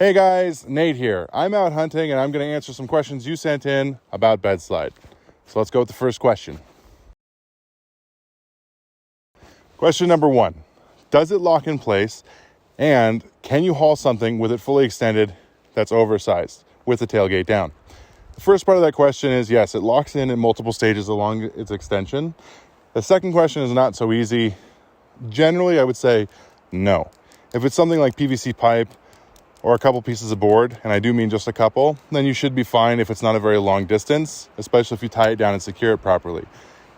Hey guys, Nate here. I'm out hunting and I'm going to answer some questions you sent in about BedSlide. So let's go with the first question. Question number 1. Does it lock in place? And can you haul something with it fully extended that's oversized with the tailgate down? The first part of that question is yes, it locks in multiple stages along its extension. The second question is not so easy. Generally, I would say no. If it's something like PVC pipe or a couple pieces of board, and I do mean just a couple, then you should be fine if it's not a very long distance, especially if you tie it down and secure it properly.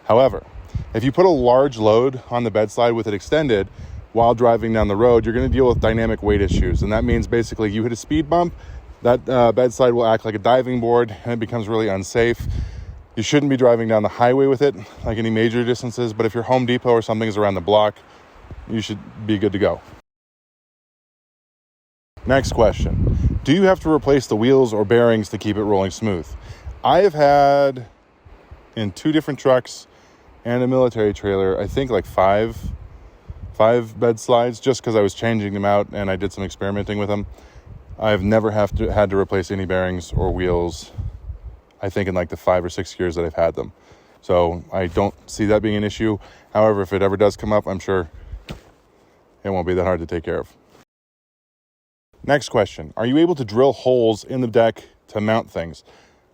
However, if you put a large load on the BedSlide with it extended while driving down the road, you're going to deal with dynamic weight issues. And that means basically you hit a speed bump, that BedSlide will act like a diving board and it becomes really unsafe. You shouldn't be driving down the highway with it, like any major distances, but if your Home Depot or something is around the block, you should be good to go. Next question. Do you have to replace the wheels or bearings to keep it rolling smooth? I have had in 2 different trucks and a military trailer, I think like five BedSlides, just because I was changing them out and I did some experimenting with them. I've never had to replace any bearings or wheels, I think in like the 5 or 6 years that I've had them. So I don't see that being an issue. However, if it ever does come up, I'm sure it won't be that hard to take care of. Next question. Are you able to drill holes in the deck to mount things?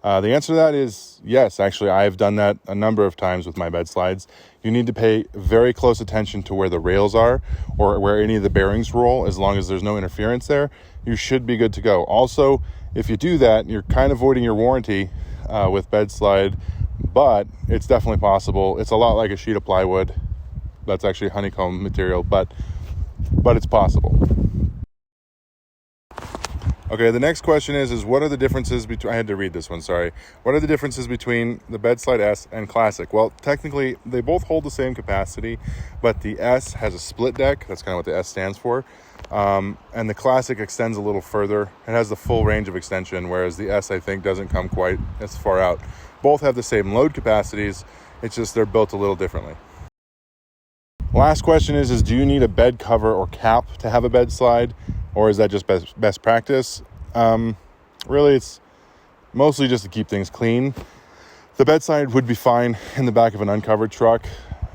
The answer to that is yes. Actually, I've done that a number of times with my BedSlides. You need to pay very close attention to where the rails are or where any of the bearings roll. As long as there's no interference there, you should be good to go. Also, if you do that, you're kind of voiding your warranty with BedSlide, but it's definitely possible. It's a lot like a sheet of plywood. That's actually honeycomb material, but it's possible. Okay, the next question is what are the differences between, I had to read this one, sorry. What are the differences between the BedSlide S and Classic? Well, technically, they both hold the same capacity, but the S has a split deck. That's kind of what the S stands for. And the Classic extends a little further. It has the full range of extension, whereas the S, I think, doesn't come quite as far out. Both have the same load capacities. It's just they're built a little differently. Last question is do you need a bed cover or cap to have a BedSlide? Or is that just best practice? Really, it's mostly just to keep things clean. The BedSlide would be fine in the back of an uncovered truck,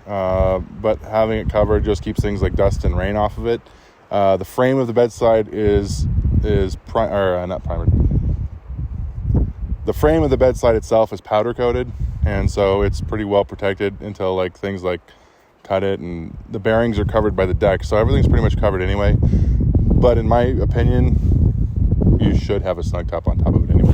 but having it covered just keeps things like dust and rain off of it. The frame of the BedSlide is not primered. The frame of the BedSlide itself is powder coated, and so it's pretty well protected until like things like cut it, and the bearings are covered by the deck, so everything's pretty much covered anyway. But in my opinion, you should have a snug top on top of it anyway.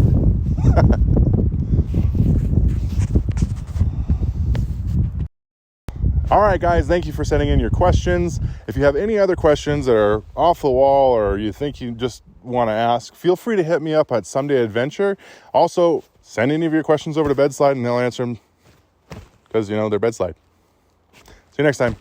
All right, guys, thank you for sending in your questions. If you have any other questions that are off the wall or you think you just want to ask, feel free to hit me up at Someday Adventure. Also, send any of your questions over to BedSlide and they'll answer them because, they're BedSlide. See you next time.